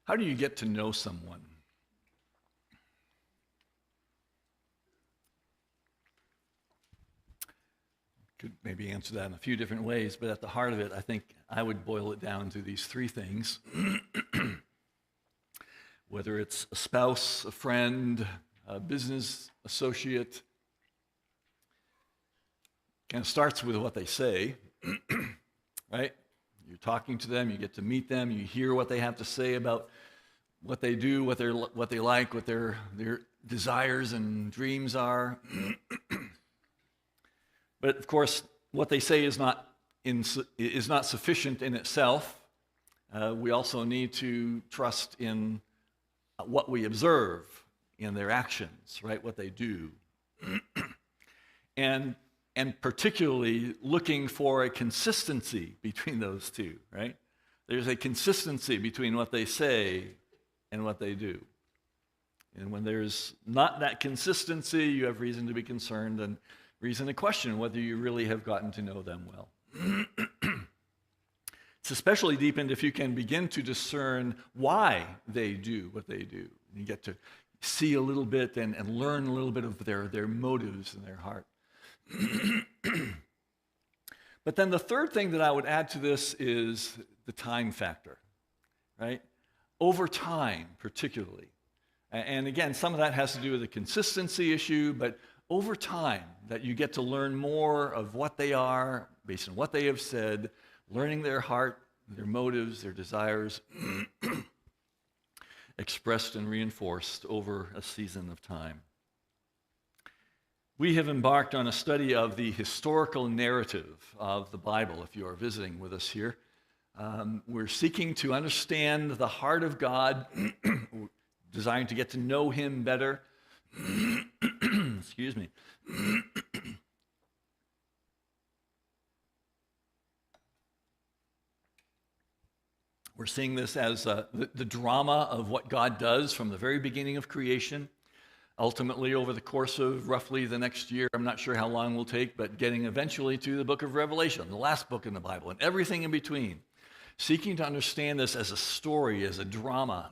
How do you get to know someone? Could maybe answer that in a few different ways, but at the heart of it, I think I would boil it down to these three things. Whether it's a spouse, a friend, a business associate, kind of starts with what they say, right? You're talking to them, you get to meet them, you hear what they have to say about what they do, what they like, what their desires and dreams are. But of course, what they say is not sufficient in itself. We also need to trust in what we observe in their actions, right? What they do, and particularly looking for a consistency between those two, right? There's a consistency between what they say and what they do. And when there's not that consistency, you have reason to be concerned and reason to question whether you really have gotten to know them well. It's especially deepened if you can begin to discern why they do what they do. You get to see a little bit and learn a little bit of their motives and their heart. But then the third thing that I would add to this is the time factor, right? Over time, particularly. And again, some of that has to do with the consistency issue, but over time, that you get to learn more of what they are based on what they have said, learning their heart, their motives, their desires, expressed and reinforced over a season of time. We have embarked on a study of the historical narrative of the Bible, if you are visiting with us here. We're seeking to understand the heart of God, desiring to get to know Him better. Excuse me. We're seeing this as the drama of what God does from the very beginning of creation. Ultimately, over the course of roughly the next year, I'm not sure how long we'll take, but getting eventually to the book of Revelation, the last book in the Bible, and everything in between. Seeking to understand this as a story, as a drama,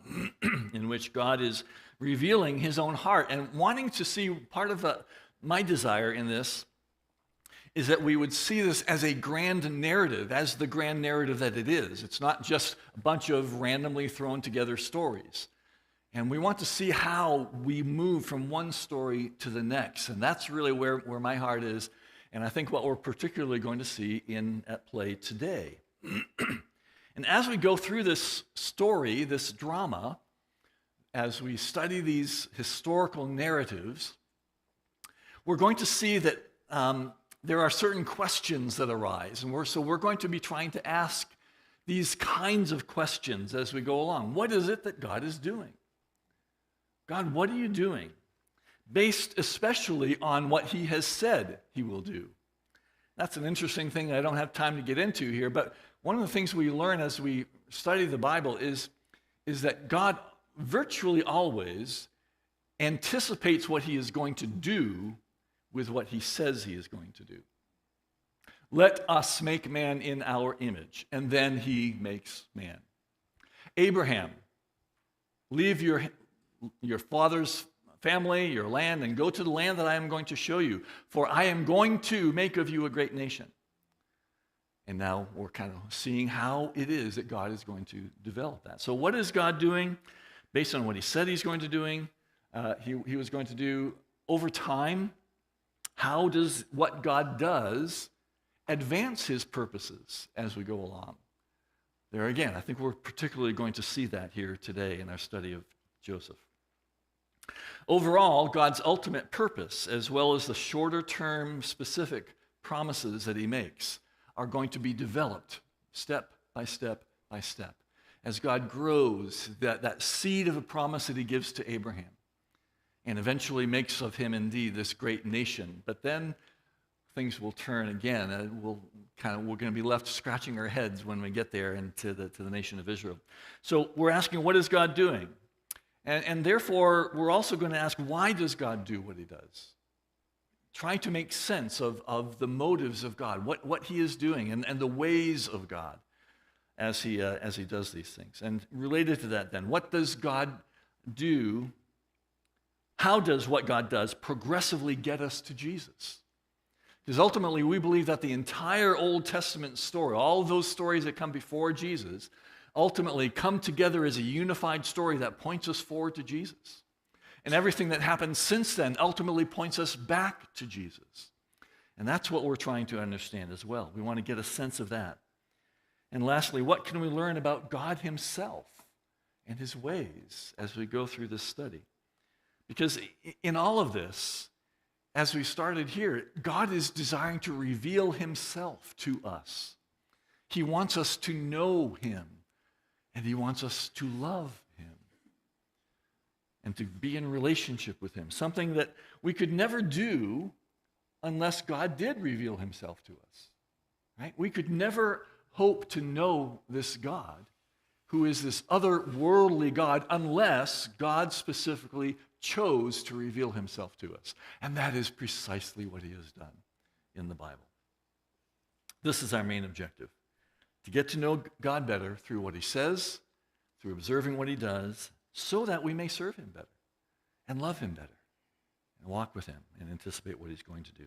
in which God is revealing His own heart and wanting to see part of my desire in this is that we would see this as a grand narrative, as the grand narrative that it is. It's not just a bunch of randomly thrown together stories. And we want to see how we move from one story to the next. And that's really where my heart is. And I think what we're particularly going to see at play today. And as we go through this story, this drama, as we study these historical narratives, we're going to see that there are certain questions that arise. And we're going to be trying to ask these kinds of questions as we go along. What is it that God is doing? God, what are you doing? Based especially on what He has said He will do. That's an interesting thing I don't have time to get into here, but one of the things we learn as we study the Bible is that God virtually always anticipates what He is going to do with what He says He is going to do. Let us make man in our image, and then He makes man. Abraham, leave your father's family, your land, and go to the land that I am going to show you, for I am going to make of you a great nation. And now we're kind of seeing how it is that God is going to develop that. So what is God doing? Based on what He said He's going to doing, He was going to do over time. How does what God does advance His purposes as we go along? There again, I think we're particularly going to see that here today in our study of Joseph. Overall, God's ultimate purpose, as well as the shorter-term specific promises that He makes, are going to be developed step by step by step as God grows that seed of a promise that He gives to Abraham and eventually makes of him indeed this great nation. But then things will turn again, and we're going to be left scratching our heads when we get there and to the nation of Israel. So we're asking, what is God doing? And therefore, we're also going to ask, why does God do what He does? Trying to make sense of the motives of God, what He is doing, and the ways of God. as he does these things. And related to that then, what does God do? How does what God does progressively get us to Jesus? Because ultimately we believe that the entire Old Testament story, all of those stories that come before Jesus, ultimately come together as a unified story that points us forward to Jesus. And everything that happens since then ultimately points us back to Jesus. And that's what we're trying to understand as well. We want to get a sense of that. And lastly, what can we learn about God himself and his ways as we go through this study? Because in all of this, as we started here, God is desiring to reveal himself to us. He wants us to know him, and he wants us to love him and to be in relationship with him, something that we could never do unless God did reveal himself to us. Right? We could never hope to know this God, who is this otherworldly God, unless God specifically chose to reveal himself to us. And that is precisely what he has done in the Bible. This is our main objective, to get to know God better through what he says, through observing what he does, so that we may serve him better and love him better and walk with him and anticipate what he's going to do.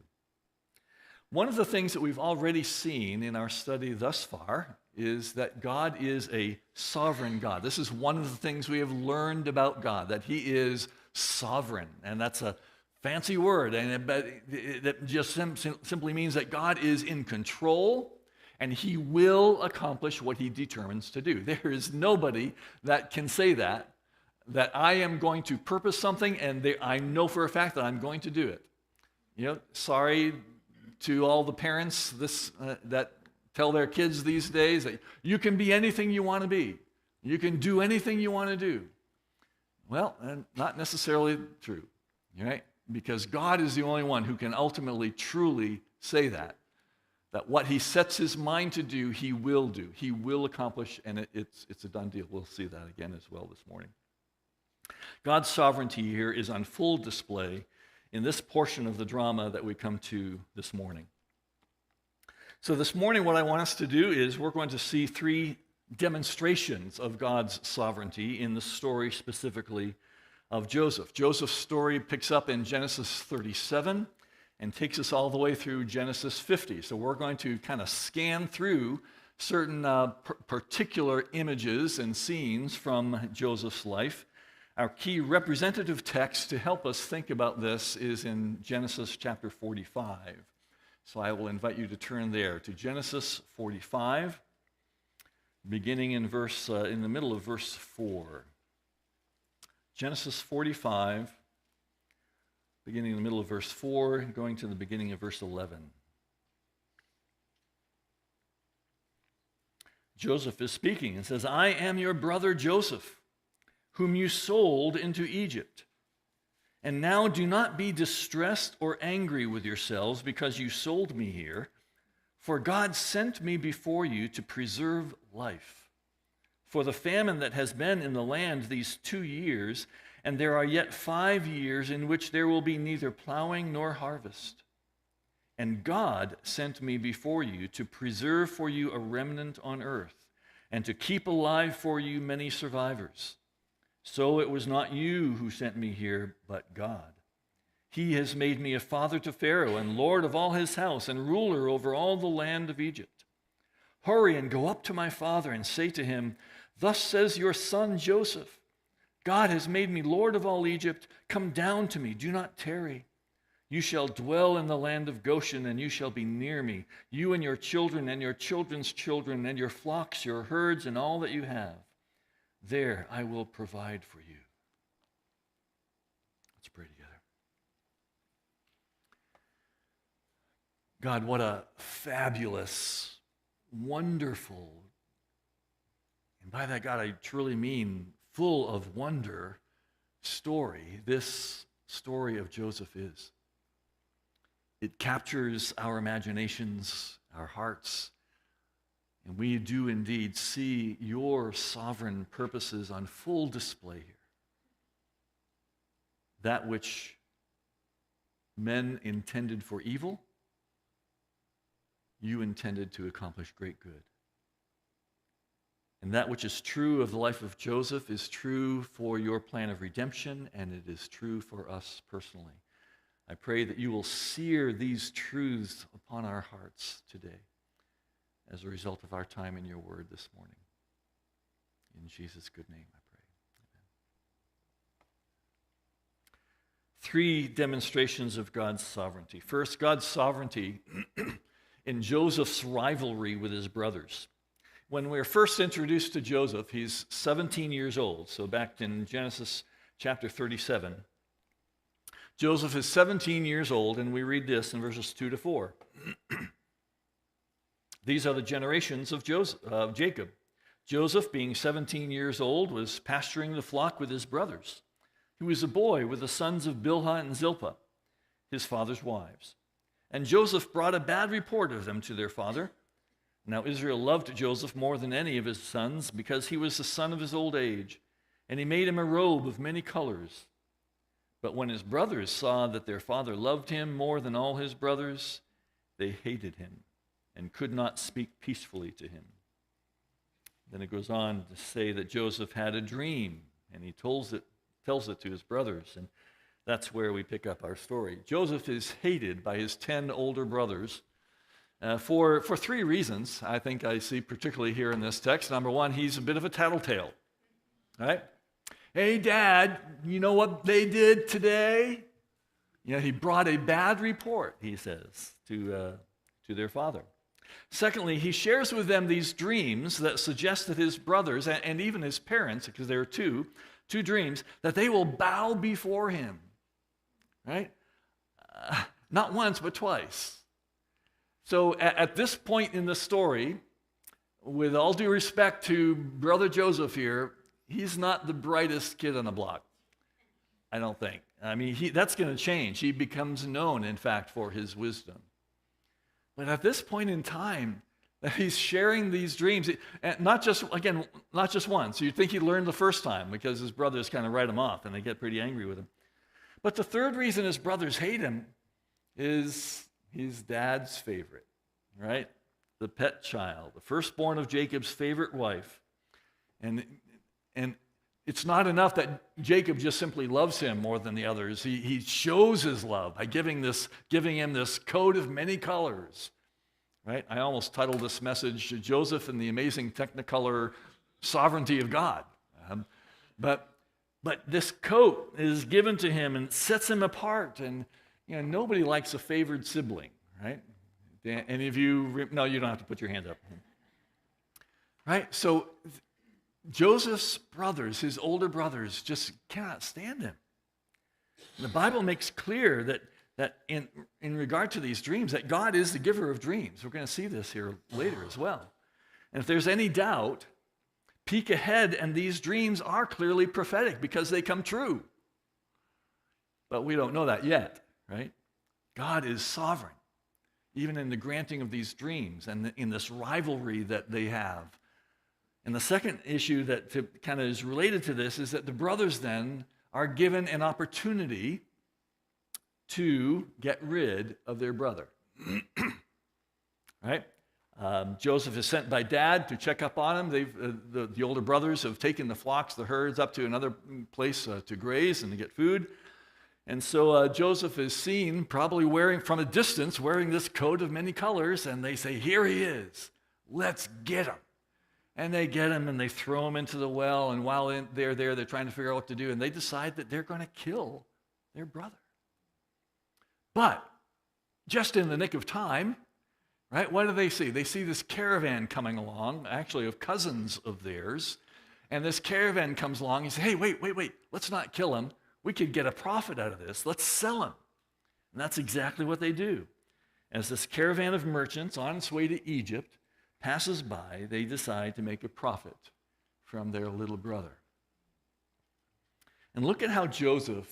One of the things that we've already seen in our study thus far is that God is a sovereign God. This is one of the things we have learned about God, that he is sovereign. And that's a fancy word, and that just simply means that God is in control and he will accomplish what he determines to do. There is nobody that can say that I am going to purpose something and I know for a fact that I'm going to do it. Sorry to all the parents that tell their kids these days that you can be anything you want to be. You can do anything you want to do. Well, not necessarily true, right? Because God is the only one who can ultimately, truly say that what he sets his mind to do, he will do. He will accomplish, and it's a done deal. We'll see that again as well this morning. God's sovereignty here is on full display in this portion of the drama that we come to this morning. So this morning, what I want us to do is we're going to see three demonstrations of God's sovereignty in the story specifically of Joseph. Joseph's story picks up in Genesis 37 and takes us all the way through Genesis 50. So we're going to kind of scan through certain particular images and scenes from Joseph's life. Our key representative text to help us think about this is in Genesis chapter 45. So I will invite you to turn there to Genesis 45, beginning in the middle of verse 4. Genesis 45, beginning in the middle of verse 4, going to the beginning of verse 11. Joseph is speaking and says, "I am your brother Joseph, whom you sold into Egypt. And now do not be distressed or angry with yourselves because you sold me here, for God sent me before you to preserve life. For the famine that has been in the land these 2 years, and there are yet 5 years in which there will be neither plowing nor harvest. And God sent me before you to preserve for you a remnant on earth, and to keep alive for you many survivors. So it was not you who sent me here, but God. He has made me a father to Pharaoh and lord of all his house and ruler over all the land of Egypt. Hurry and go up to my father and say to him, 'Thus says your son Joseph, God has made me lord of all Egypt. Come down to me, do not tarry. You shall dwell in the land of Goshen, and you shall be near me, you and your children and your children's children and your flocks, your herds, and all that you have. There I will provide for you.'" Let's pray together. God, what a fabulous, wonderful, and by that, God, I truly mean full of wonder story this story of Joseph is. It captures our imaginations, our hearts, and we do indeed see your sovereign purposes on full display here. That which men intended for evil, you intended to accomplish great good. And that which is true of the life of Joseph is true for your plan of redemption, and it is true for us personally. I pray that you will sear these truths upon our hearts today as a result of our time in your word this morning. In Jesus' good name, I pray. Amen. 3 demonstrations of God's sovereignty. First, God's sovereignty in Joseph's rivalry with his brothers. When we're first introduced to Joseph, he's 17 years old. So back in Genesis chapter 37, Joseph is 17 years old, and we read this in verses 2 to 4. These are the generations of Jacob. Joseph, being 17 years old, was pasturing the flock with his brothers. He was a boy with the sons of Bilhah and Zilpah, his father's wives. And Joseph brought a bad report of them to their father. Now Israel loved Joseph more than any of his sons because he was the son of his old age, and he made him a robe of many colors. But when his brothers saw that their father loved him more than all his brothers, they hated him and could not speak peacefully to him. Then it goes on to say that Joseph had a dream, and he tells it to his brothers, and that's where we pick up our story. Joseph is hated by his 10 older brothers for 3 reasons, I think I see particularly here in this text. Number one, he's a bit of a tattletale, right? Hey, Dad, you know what they did today? You know, he brought a bad report, he says, to their father. Secondly, he shares with them these dreams that suggest that his brothers and even his parents, because there are two dreams, that they will bow before him, right? Not once, but twice. So at this point in the story, with all due respect to Brother Joseph here, he's not the brightest kid on the block, I don't think. I mean, that's going to change. He becomes known, in fact, for his wisdom. But at this point in time, that he's sharing these dreams, and not just once. You'd think he learned the first time because his brothers kind of write him off and they get pretty angry with him. But the third reason his brothers hate him is he's dad's favorite, right? The pet child, the firstborn of Jacob's favorite wife. And it's not enough that Jacob just simply loves him more than the others. He shows his love by giving him this coat of many colors. Right? I almost titled this message, Joseph and the Amazing Technicolor Sovereignty of God. But this coat is given to him and sets him apart. And nobody likes a favored sibling, right? Any of you? No, you don't have to put your hand up. Right? So Joseph's brothers, his older brothers, just cannot stand him. And the Bible makes clear that in regard to these dreams, that God is the giver of dreams. We're going to see this here later as well. And if there's any doubt, peek ahead, and these dreams are clearly prophetic because they come true. But we don't know that yet, right? God is sovereign, even in the granting of these dreams and in this rivalry that they have. And the second issue that kind of is related to this is that the brothers then are given an opportunity to get rid of their brother. Right? Joseph is sent by dad to check up on him. The older brothers have taken the flocks, the herds, up to another place to graze and to get food. And so Joseph is seen probably from a distance, wearing this coat of many colors, and they say, here he is. Let's get him. And they get him and they throw him into the well, and while they're there, they're trying to figure out what to do, and they decide that they're going to kill their brother. But just in the nick of time, right, what do they see? They see this caravan coming along, actually of cousins of theirs, and this caravan comes along. He says, hey, wait, let's not kill him. We could get a profit out of this. Let's sell him. And that's exactly what they do. As this caravan of merchants on its way to Egypt passes by, they decide to make a profit from their little brother. And look at how Joseph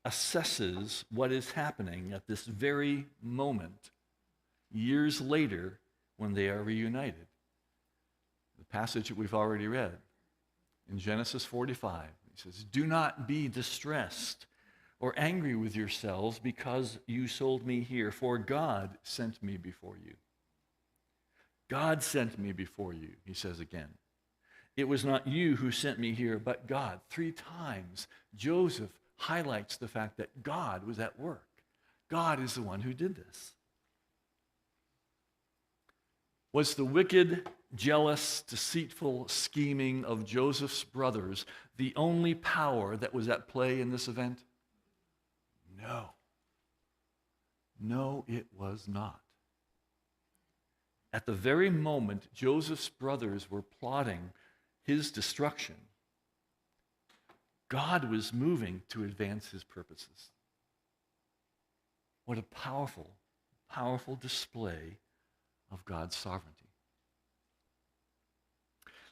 assesses what is happening at this very moment, years later, when they are reunited. The passage that we've already read in Genesis 45, he says, do not be distressed or angry with yourselves because you sold me here, for God sent me before you. God sent me before you, he says again. It was not you who sent me here, but God. 3 times, Joseph highlights the fact that God was at work. God is the one who did this. Was the wicked, jealous, deceitful scheming of Joseph's brothers the only power that was at play in this event? No. No, it was not. At the very moment Joseph's brothers were plotting his destruction, God was moving to advance his purposes. What a powerful, powerful display of God's sovereignty.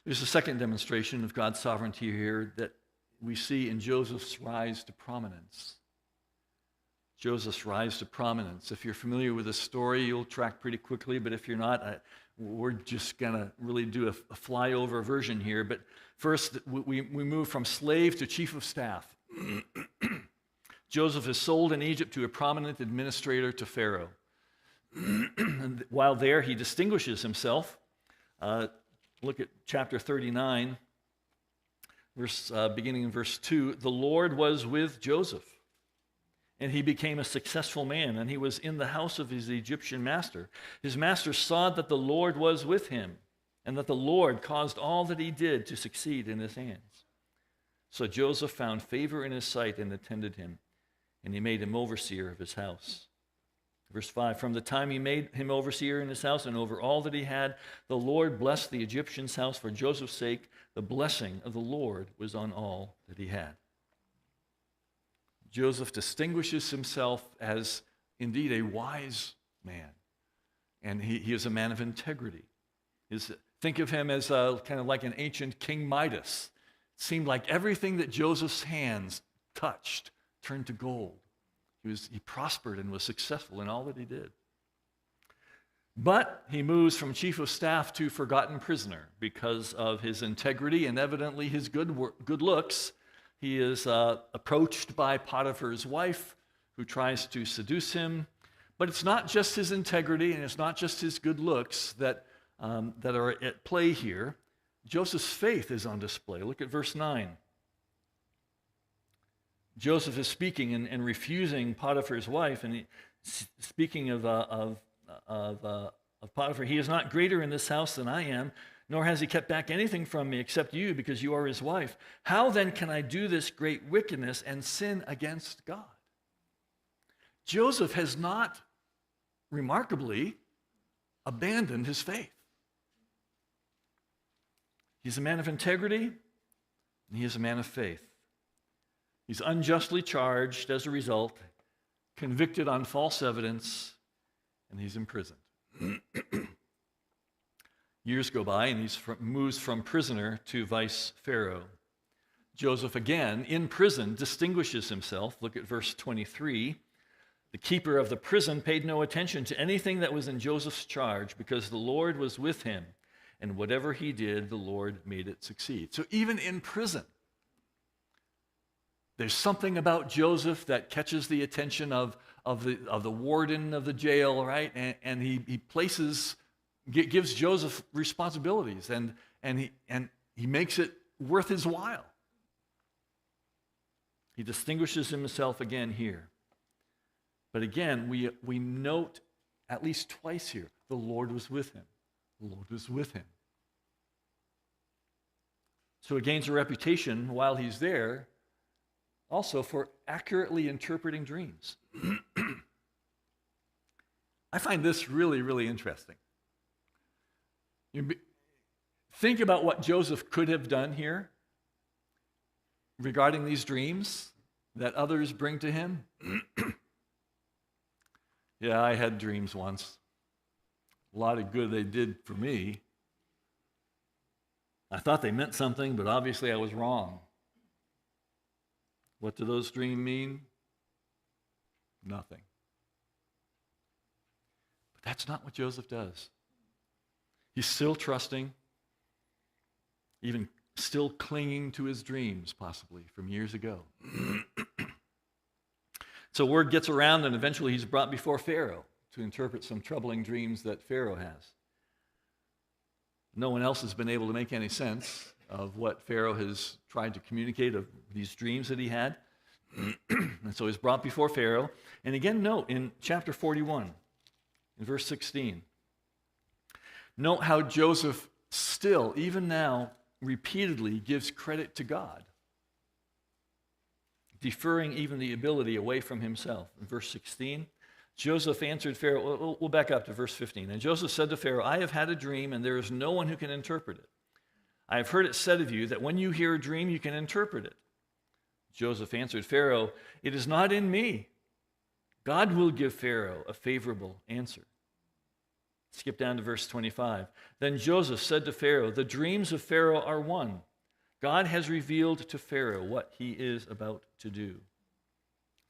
There's a second demonstration of God's sovereignty here that we see in Joseph's rise to prominence. Joseph's rise to prominence. If you're familiar with the story, you'll track pretty quickly, but if you're not, we're just going to really do a flyover version here. But first, we move from slave to chief of staff. Joseph is sold in Egypt to a prominent administrator to Pharaoh. And while there, he distinguishes himself. Look at chapter 39, beginning in verse 2. The Lord was with Joseph, and he became a successful man, and he was in the house of his Egyptian master. His master saw that the Lord was with him, and that the Lord caused all that he did to succeed in his hands. So Joseph found favor in his sight and attended him, and he made him overseer of his house. Verse 5, from the time he made him overseer in his house and over all that he had, the Lord blessed the Egyptian's house for Joseph's sake. The blessing of the Lord was on all that he had. Joseph distinguishes himself as indeed a wise man, and he is a man of integrity. Think of him as kind of like an ancient King Midas. It seemed like everything that Joseph's hands touched turned to gold. He prospered and was successful in all that he did. But he moves from chief of staff to forgotten prisoner because of his integrity and evidently his good looks. He is approached by Potiphar's wife, who tries to seduce him. But it's not just his integrity and it's not just his good looks that are at play here. Joseph's faith is on display. Look at verse 9. Joseph is speaking and refusing Potiphar's wife, and speaking of Potiphar, he is not greater in this house than I am, nor has he kept back anything from me except you, because you are his wife. How then can I do this great wickedness and sin against God? Joseph has not, remarkably, abandoned his faith. He's a man of integrity, and he is a man of faith. He's unjustly charged as a result, convicted on false evidence, and he's imprisoned. Years go by, and he moves from prisoner to vice pharaoh. Joseph, again, in prison, distinguishes himself. Look at verse 23. The keeper of the prison paid no attention to anything that was in Joseph's charge, because the Lord was with him, and whatever he did, the Lord made it succeed. So even in prison, there's something about Joseph that catches the attention of the warden of the jail, right? And he gives Joseph responsibilities, and he makes it worth his while. He distinguishes himself again here. But again, we note at least twice here, the Lord was with him. The Lord was with him. So he gains a reputation while he's there, also for accurately interpreting dreams. I find this really, really interesting. Think about what Joseph could have done here regarding these dreams that others bring to him. Yeah, I had dreams once. A lot of good they did for me. I thought they meant something, but obviously I was wrong. What do those dreams mean? Nothing. But that's not what Joseph does. He's still trusting, even still clinging to his dreams, possibly, from years ago. So word gets around, and eventually he's brought before Pharaoh to interpret some troubling dreams that Pharaoh has. No one else has been able to make any sense of what Pharaoh has tried to communicate, of these dreams that he had. And so he's brought before Pharaoh. And again, note in chapter 41, in verse 16, note how Joseph still, even now, repeatedly gives credit to God, deferring even the ability away from himself. In verse 16, Joseph answered Pharaoh. We'll back up to verse 15. And Joseph said to Pharaoh, I have had a dream, and there is no one who can interpret it. I have heard it said of you that when you hear a dream, you can interpret it. Joseph answered Pharaoh, it is not in me. God will give Pharaoh a favorable answer. Skip down to verse 25. Then Joseph said to Pharaoh, the dreams of Pharaoh are one. God has revealed to Pharaoh what he is about to do.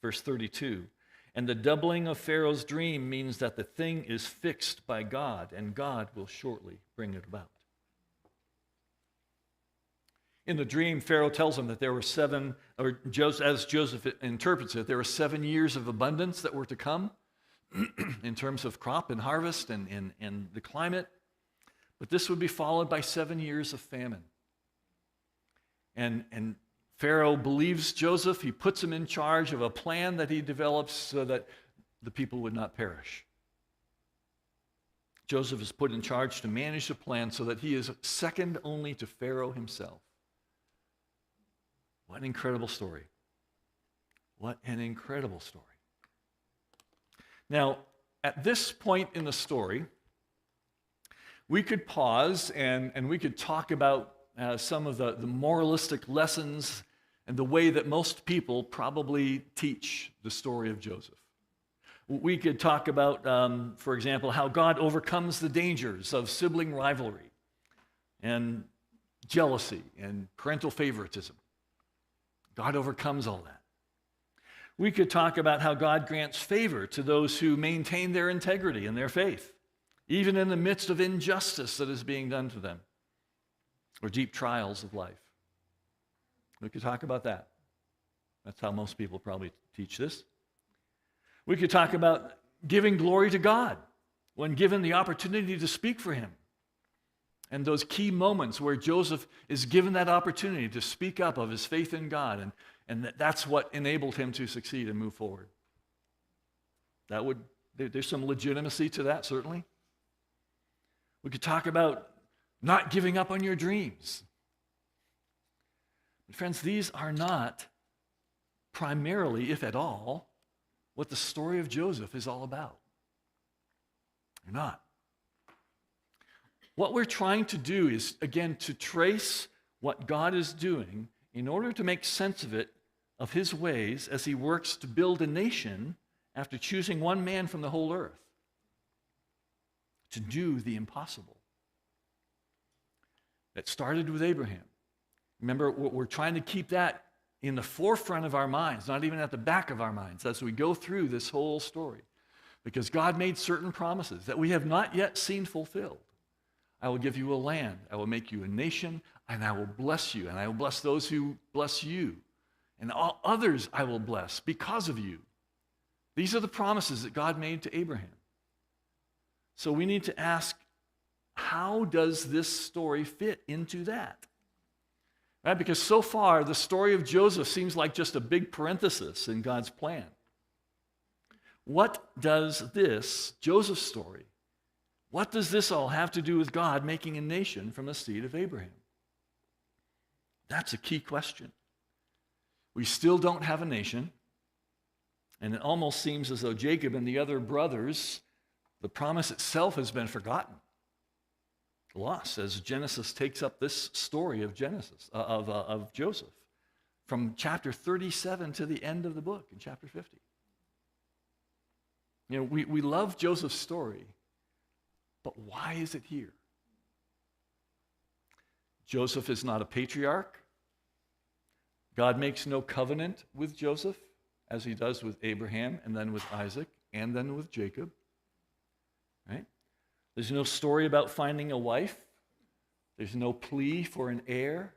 Verse 32. And the doubling of Pharaoh's dream means that the thing is fixed by God, and God will shortly bring it about. In the dream, Pharaoh tells him that there were seven, or as Joseph interprets it, there were 7 years of abundance that were to come in terms of crop and harvest and the climate. But this would be followed by 7 years of famine. And Pharaoh believes Joseph. He puts him in charge of a plan that he develops so that the people would not perish. Joseph is put in charge to manage the plan so that he is second only to Pharaoh himself. What an incredible story. What an incredible story. Now, at this point in the story, we could pause and we could talk about some of the moralistic lessons and the way that most people probably teach the story of Joseph. We could talk about, for example, how God overcomes the dangers of sibling rivalry and jealousy and parental favoritism. God overcomes all that. We could talk about how God grants favor to those who maintain their integrity and their faith, even in the midst of injustice that is being done to them, or deep trials of life. We could talk about that. That's how most people probably teach this. We could talk about giving glory to God when given the opportunity to speak for him. And those key moments where Joseph is given that opportunity to speak up of his faith in God, and that's what enabled him to succeed and move forward. There's some legitimacy to that, certainly. We could talk about not giving up on your dreams. But friends, these are not primarily, if at all, what the story of Joseph is all about. They're not. What we're trying to do is, again, to trace what God is doing in order to make sense of it, of his ways, as he works to build a nation after choosing one man from the whole earth to do the impossible. That started with Abraham. Remember, we're trying to keep that in the forefront of our minds, not even at the back of our minds, as we go through this whole story. Because God made certain promises that we have not yet seen fulfilled. I will give you a land. I will make you a nation, and I will bless you, and I will bless those who bless you. And all others I will bless because of you. These are the promises that God made to Abraham. So we need to ask, how does this story fit into that? Right? Because so far, the story of Joseph seems like just a big parenthesis in God's plan. What does this, Joseph's story, what does this all have to do with God making a nation from the seed of Abraham? That's a key question. We still don't have a nation, and it almost seems as though Jacob and the other brothers, the promise itself has been forgotten, lost, as Genesis takes up this story of Joseph, from chapter 37 to the end of the book in chapter 50. You know, we love Joseph's story, but why is it here? Joseph is not a patriarch. God makes no covenant with Joseph, as he does with Abraham, and then with Isaac, and then with Jacob. Right? There's no story about finding a wife. There's no plea for an heir.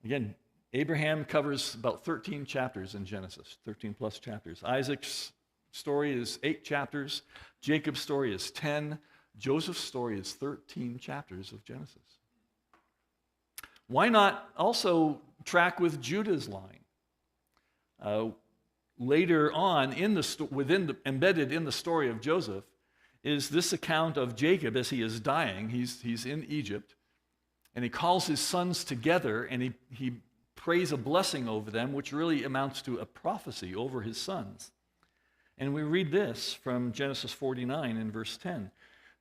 Again, Abraham covers about 13 chapters in Genesis, 13 plus chapters. Isaac's story is 8 chapters. Jacob's story is 10. Joseph's story is 13 chapters of Genesis. Why not also track with Judah's line? Later on, embedded in the story of Joseph, is this account of Jacob as he is dying. He's in Egypt, and he calls his sons together, and he prays a blessing over them, which really amounts to a prophecy over his sons. And we read this from Genesis 49 in verse 10.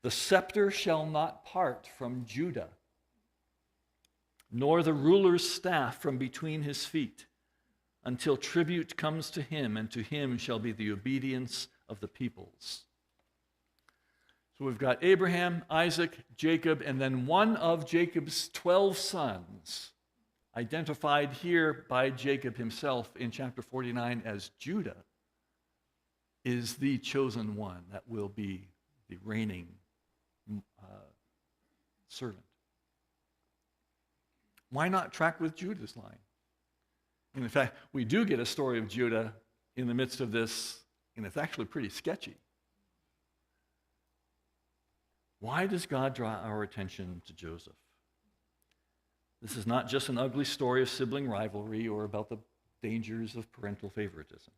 The scepter shall not part from Judah, nor the ruler's staff from between his feet, until tribute comes to him, and to him shall be the obedience of the peoples. So we've got Abraham, Isaac, Jacob, and then one of Jacob's 12 sons, identified here by Jacob himself in chapter 49 as Judah, is the chosen one that will be the reigning servant. Why not track with Judah's line? And in fact, we do get a story of Judah in the midst of this, and it's actually pretty sketchy. Why does God draw our attention to Joseph? This is not just an ugly story of sibling rivalry or about the dangers of parental favoritism.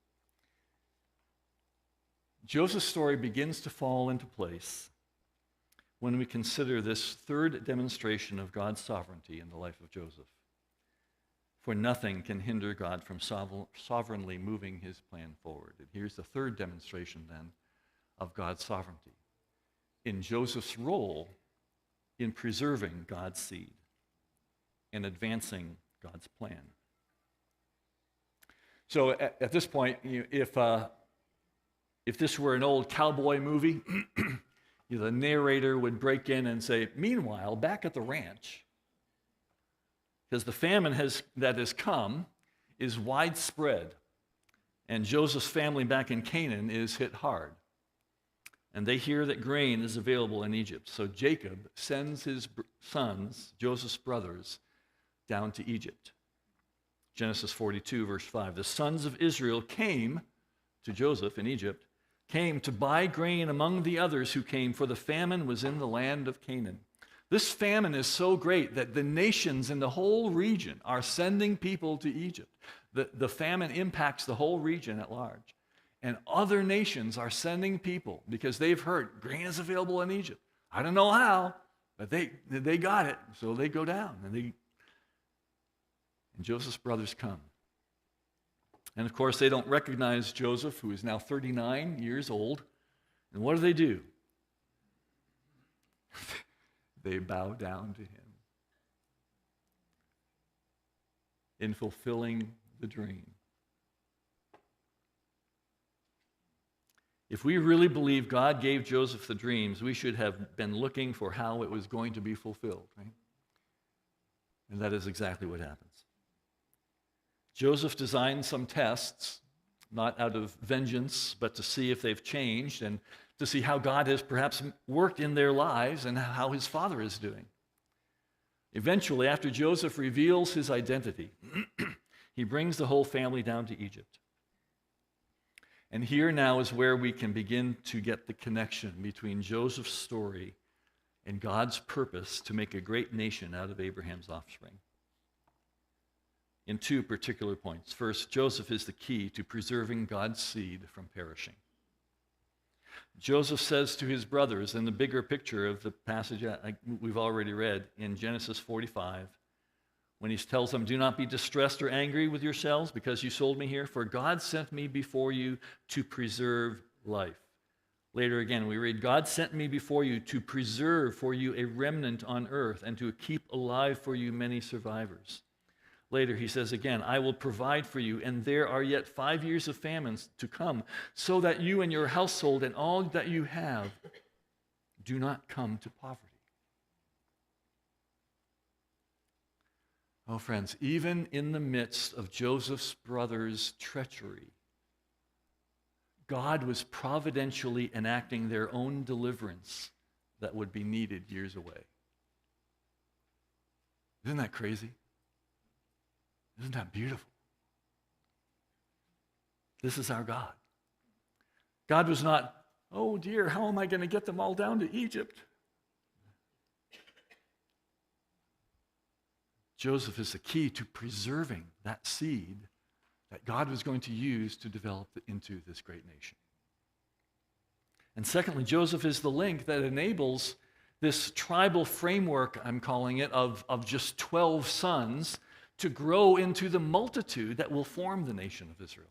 Joseph's story begins to fall into place when we consider this third demonstration of God's sovereignty in the life of Joseph. For nothing can hinder God from sovereignly moving his plan forward. And here's the third demonstration then of God's sovereignty in Joseph's role in preserving God's seed and advancing God's plan. So at this point, if this were an old cowboy movie, the narrator would break in and say, meanwhile, back at the ranch, because the famine that has come is widespread, and Joseph's family back in Canaan is hit hard. And they hear that grain is available in Egypt. So Jacob sends his sons, Joseph's brothers, down to Egypt. Genesis 42, verse 5. The sons of Israel came to Joseph in Egypt, came to buy grain among the others who came, for the famine was in the land of Canaan. This famine is so great that the nations in the whole region are sending people to Egypt. The famine impacts the whole region at large. And other nations are sending people because they've heard grain is available in Egypt. I don't know how, but they got it, so they go down. And Joseph's brothers come. And of course, they don't recognize Joseph, who is now 39 years old. And what do? They bow down to him in fulfilling the dream. If we really believe God gave Joseph the dreams, we should have been looking for how it was going to be fulfilled, right? And that is exactly what happens. Joseph designed some tests, not out of vengeance, but to see if they've changed and to see how God has perhaps worked in their lives and how his father is doing. Eventually, after Joseph reveals his identity, he brings the whole family down to Egypt. And here now is where we can begin to get the connection between Joseph's story and God's purpose to make a great nation out of Abraham's offspring. In two particular points. First, Joseph is the key to preserving God's seed from perishing. Joseph says to his brothers in the bigger picture of the passage we've already read in Genesis 45, when he tells them, do not be distressed or angry with yourselves because you sold me here, for God sent me before you to preserve life. Later again, we read, God sent me before you to preserve for you a remnant on earth and to keep alive for you many survivors. Later he says again, I will provide for you, and there are yet 5 years of famines to come, so that you and your household and all that you have do not come to poverty. Oh, friends, even in the midst of Joseph's brothers' treachery, God was providentially enacting their own deliverance that would be needed years away. Isn't that crazy? Isn't that beautiful? This is our God. God was not, oh dear, how am I going to get them all down to Egypt? Joseph is the key to preserving that seed that God was going to use to develop into this great nation. And secondly, Joseph is the link that enables this tribal framework, I'm calling it, of just 12 sons to grow into the multitude that will form the nation of Israel.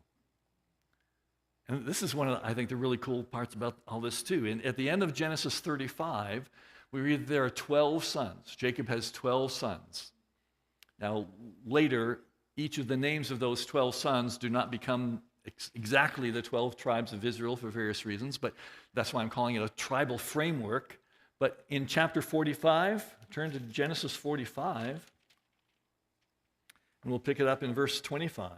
And this is one of, I think, the really cool parts about all this too. And at the end of Genesis 35, we read there are 12 sons. Jacob has 12 sons. Now, later, each of the names of those 12 sons do not become exactly the 12 tribes of Israel for various reasons, but that's why I'm calling it a tribal framework. But in chapter 45, turn to Genesis 45, and we'll pick it up in verse 25.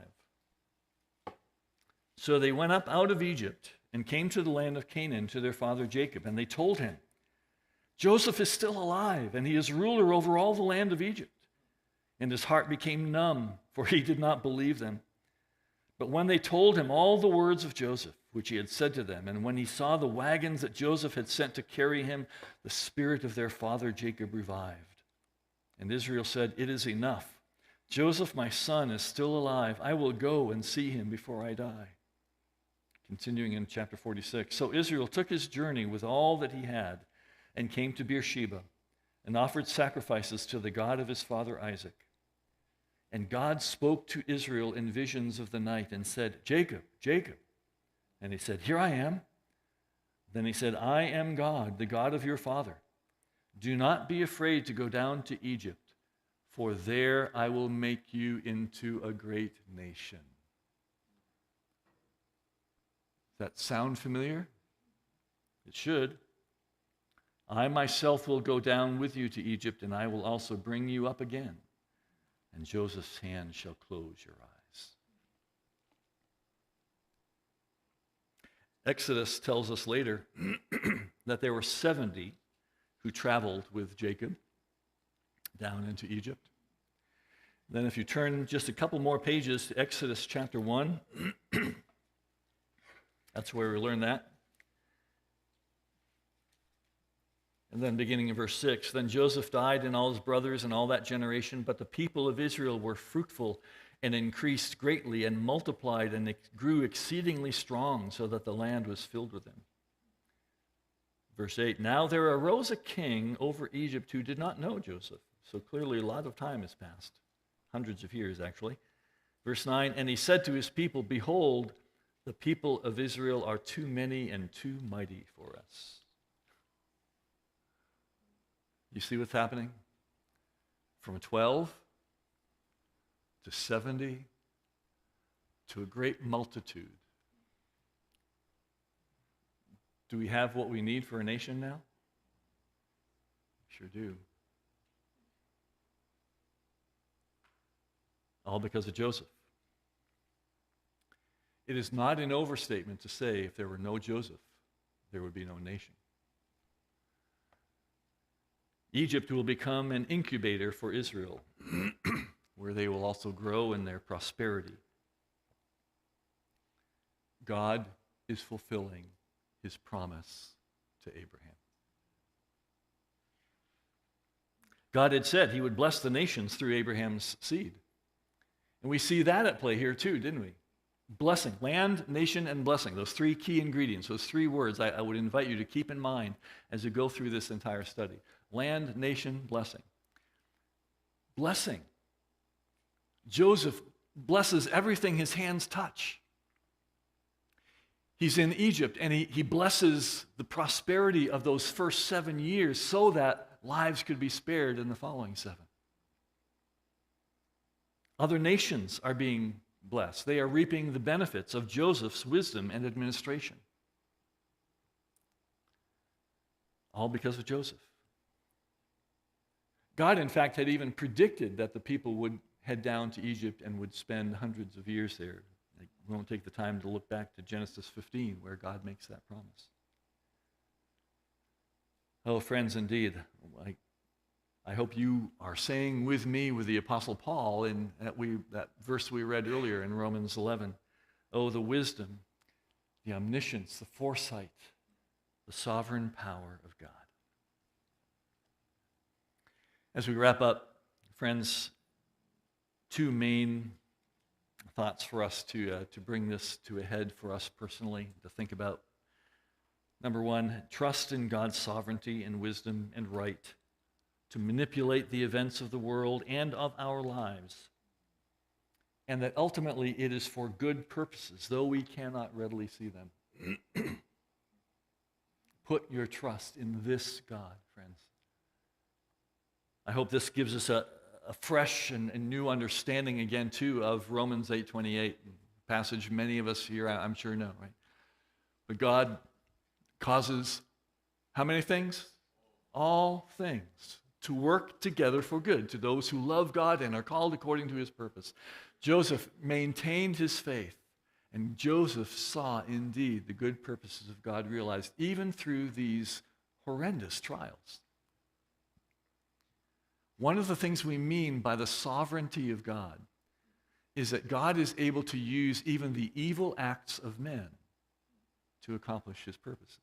So they went up out of Egypt and came to the land of Canaan to their father Jacob, and they told him, Joseph is still alive, and he is ruler over all the land of Egypt. And his heart became numb, for he did not believe them. But when they told him all the words of Joseph, which he had said to them, and when he saw the wagons that Joseph had sent to carry him, the spirit of their father Jacob revived. And Israel said, it is enough. Joseph, my son, is still alive. I will go and see him before I die. Continuing in chapter 46. So Israel took his journey with all that he had and came to Beersheba and offered sacrifices to the God of his father Isaac. And God spoke to Israel in visions of the night and said, Jacob, Jacob. And he said, here I am. Then he said, I am God, the God of your father. Do not be afraid to go down to Egypt, for there I will make you into a great nation. Does that sound familiar? It should. I myself will go down with you to Egypt, and I will also bring you up again. And Joseph's hand shall close your eyes. Exodus tells us later that there were 70 who traveled with Jacob down into Egypt. Then if you turn just a couple more pages to Exodus chapter 1, that's where we learn that. And then beginning in verse 6, then Joseph died and all his brothers and all that generation, but the people of Israel were fruitful and increased greatly and multiplied and grew exceedingly strong so that the land was filled with them. Verse 8, now there arose a king over Egypt who did not know Joseph. So clearly a lot of time has passed, hundreds of years actually. Verse 9, and he said to his people, behold, the people of Israel are too many and too mighty for us. You see what's happening? From 12 to 70 to a great multitude. Do we have what we need for a nation now? Sure do. All because of Joseph. It is not an overstatement to say if there were no Joseph, there would be no nation. Egypt will become an incubator for Israel, where they will also grow in their prosperity. God is fulfilling his promise to Abraham. God had said he would bless the nations through Abraham's seed. And we see that at play here too, didn't we? Blessing, land, nation, and blessing. Those three key ingredients, those three words I would invite you to keep in mind as you go through this entire study. Land, nation, blessing. Blessing. Joseph blesses everything his hands touch. He's in Egypt, and he blesses the prosperity of those first 7 years so that lives could be spared in the following 7. Other nations are being blessed. They are reaping the benefits of Joseph's wisdom and administration. All because of Joseph. God, in fact, had even predicted that the people would head down to Egypt and would spend hundreds of years there. We won't take the time to look back to Genesis 15, where God makes that promise. Oh, friends, indeed, I hope you are saying with me, with the Apostle Paul, in that verse we read earlier in Romans 11, oh, the wisdom, the omniscience, the foresight, the sovereign power of God. As we wrap up, friends, two main thoughts for us to bring this to a head for us personally to think about. Number one, trust in God's sovereignty and wisdom and right to manipulate the events of the world and of our lives, and that ultimately it is for good purposes, though we cannot readily see them. Put your trust in this God, friends. I hope this gives us a fresh and new understanding again, too, of Romans 8:28, passage many of us here, I'm sure, know, right? But God causes how many things? All things to work together for good to those who love God and are called according to his purpose. Joseph maintained his faith, and Joseph saw indeed the good purposes of God realized even through these horrendous trials. One of the things we mean by the sovereignty of God is that God is able to use even the evil acts of men to accomplish his purposes.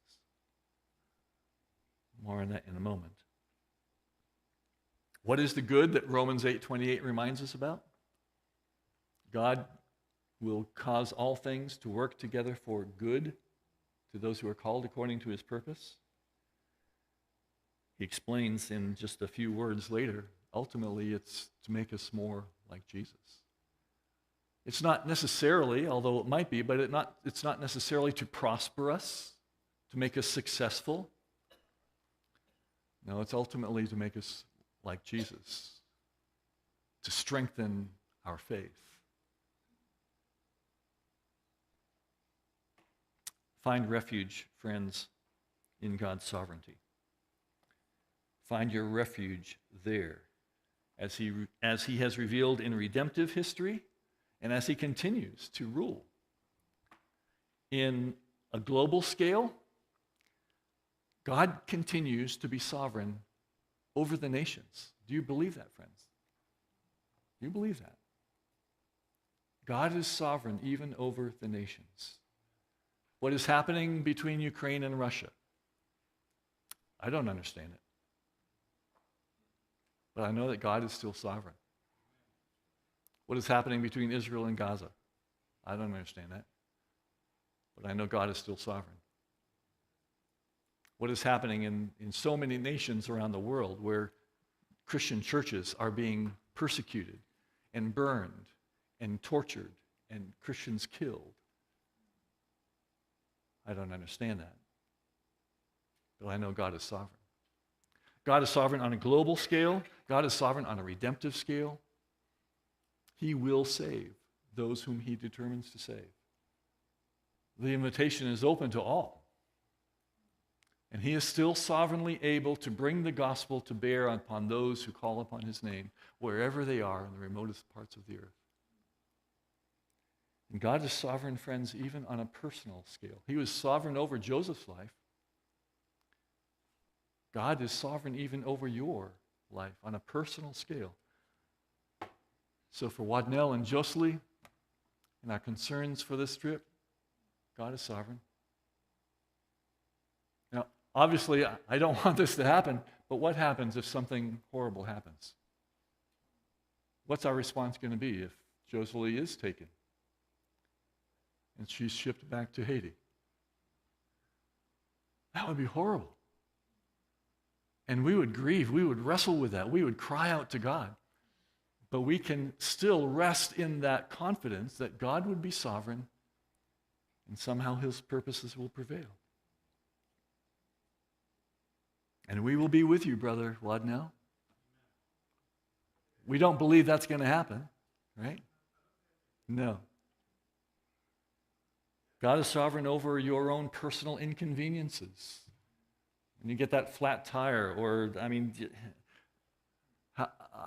More on that in a moment. What is the good that Romans 8:28 reminds us about? God will cause all things to work together for good to those who are called according to his purpose. He explains in just a few words later, ultimately it's to make us more like Jesus. It's not necessarily, although it might be, but it's not necessarily to prosper us, to make us successful. No, it's ultimately to make us like Jesus, to strengthen our faith. Find refuge, friends, in God's sovereignty. Find your refuge there as he has revealed in redemptive history and as he continues to rule. In a global scale, God continues to be sovereign over the nations. Do you believe that, friends? Do you believe that? God is sovereign even over the nations. What is happening between Ukraine and Russia? I don't understand it. But I know that God is still sovereign. What is happening between Israel and Gaza? I don't understand that. But I know God is still sovereign. What is happening in so many nations around the world where Christian churches are being persecuted and burned and tortured and Christians killed? I don't understand that. But I know God is sovereign. God is sovereign on a global scale. God is sovereign on a redemptive scale. He will save those whom he determines to save. The invitation is open to all. And he is still sovereignly able to bring the gospel to bear upon those who call upon his name, wherever they are in the remotest parts of the earth. And God is sovereign, friends, even on a personal scale. He was sovereign over Joseph's life. God is sovereign even over your life on a personal scale. So for Wadnell and Jocelyn and our concerns for this trip, God is sovereign. Now, obviously, I don't want this to happen, but what happens if something horrible happens? What's our response going to be if Jocelyn is taken and she's shipped back to Haiti? That would be horrible. And we would grieve. We would wrestle with that. We would cry out to God. But we can still rest in that confidence that God would be sovereign and somehow his purposes will prevail. And we will be with you, Brother Wadnell. We don't believe that's going to happen, right? No. God is sovereign over your own personal inconveniences. When you get that flat tire, or,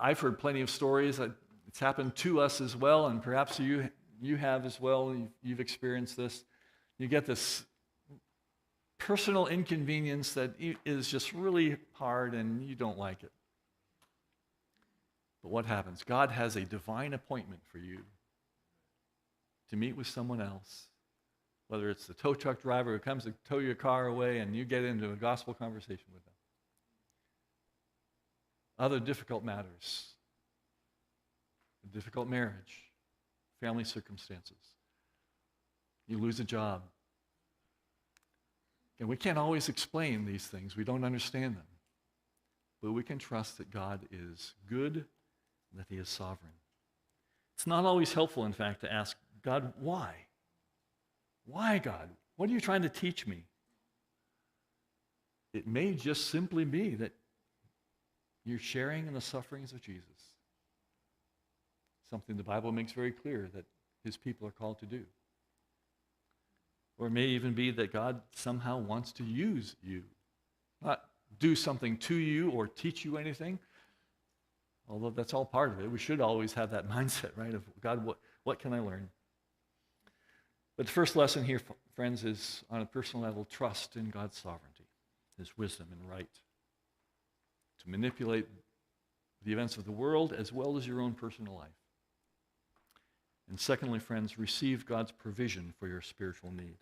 I've heard plenty of stories. It's happened to us as well, and perhaps you have as well. You've experienced this. You get this personal inconvenience that is just really hard, and you don't like it. But what happens? God has a divine appointment for you to meet with someone else, whether it's the tow truck driver who comes to tow your car away and you get into a gospel conversation with them. Other difficult matters. a difficult marriage, family circumstances. You lose a job. And we can't always explain these things. We don't understand them. But we can trust that God is good and that he is sovereign. It's not always helpful, in fact, to ask, God, why? Why, God? What are you trying to teach me? It may just simply be that you're sharing in the sufferings of Jesus. Something the Bible makes very clear that his people are called to do. Or it may even be that God somehow wants to use you. Not do something to you or teach you anything, although that's all part of it. We should always have that mindset, right, of God, what can I learn? But the first lesson here, friends, is on a personal level, trust in God's sovereignty, his wisdom and right to manipulate the events of the world as well as your own personal life. And secondly, friends, receive God's provision for your spiritual need.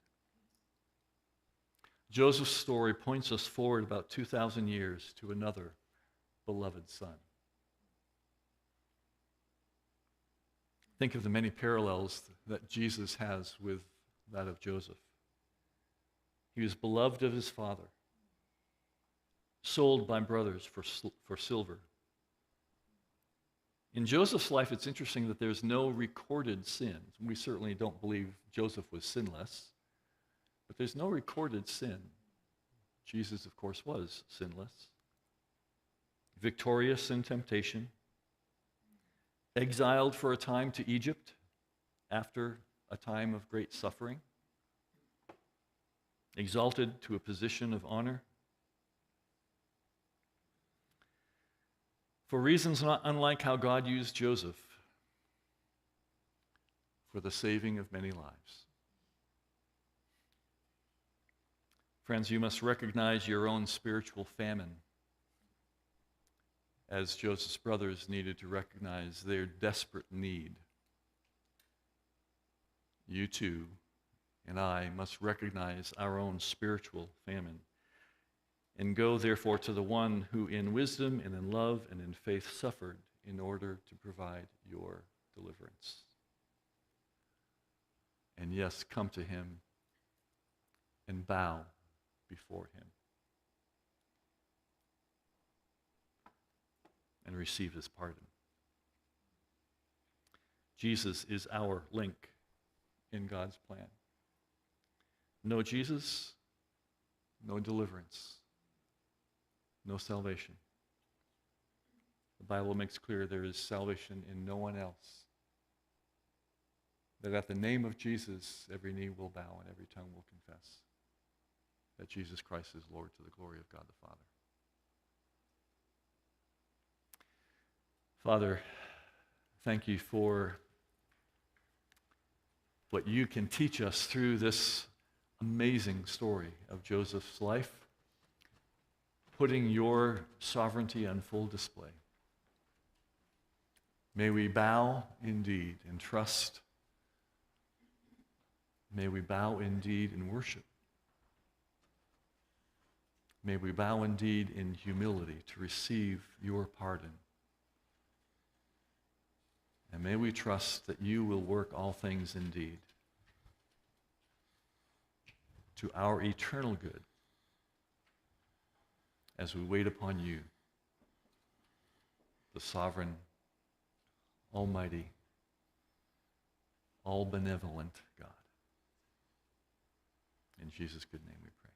Joseph's story points us forward about 2,000 years to another beloved son. Think of the many parallels that Jesus has with that of Joseph. He was beloved of his father, sold by brothers for silver. In Joseph's life, it's interesting that there's no recorded sin. We certainly don't believe Joseph was sinless, but there's no recorded sin. Jesus, of course, was sinless. Victorious in temptation. Exiled for a time to Egypt after a time of great suffering. Exalted to a position of honor. For reasons not unlike how God used Joseph for the saving of many lives. Friends, you must recognize your own spiritual famine, as Joseph's brothers needed to recognize their desperate need. You too and I must recognize our own spiritual famine and go, therefore, to the one who in wisdom and in love and in faith suffered in order to provide your deliverance. And yes, come to him and bow before him and receive his pardon. Jesus is our link in God's plan. No Jesus, no deliverance, no salvation. The Bible makes clear there is salvation in no one else. That at the name of Jesus, every knee will bow and every tongue will confess that Jesus Christ is Lord, to the glory of God the Father. Father, thank you for what you can teach us through this amazing story of Joseph's life, putting your sovereignty on full display. May we bow indeed in trust. May we bow indeed in worship. May we bow indeed in humility to receive your pardon. And may we trust that you will work all things indeed to our eternal good as we wait upon you, the sovereign, almighty, all benevolent God. In Jesus' good name we pray.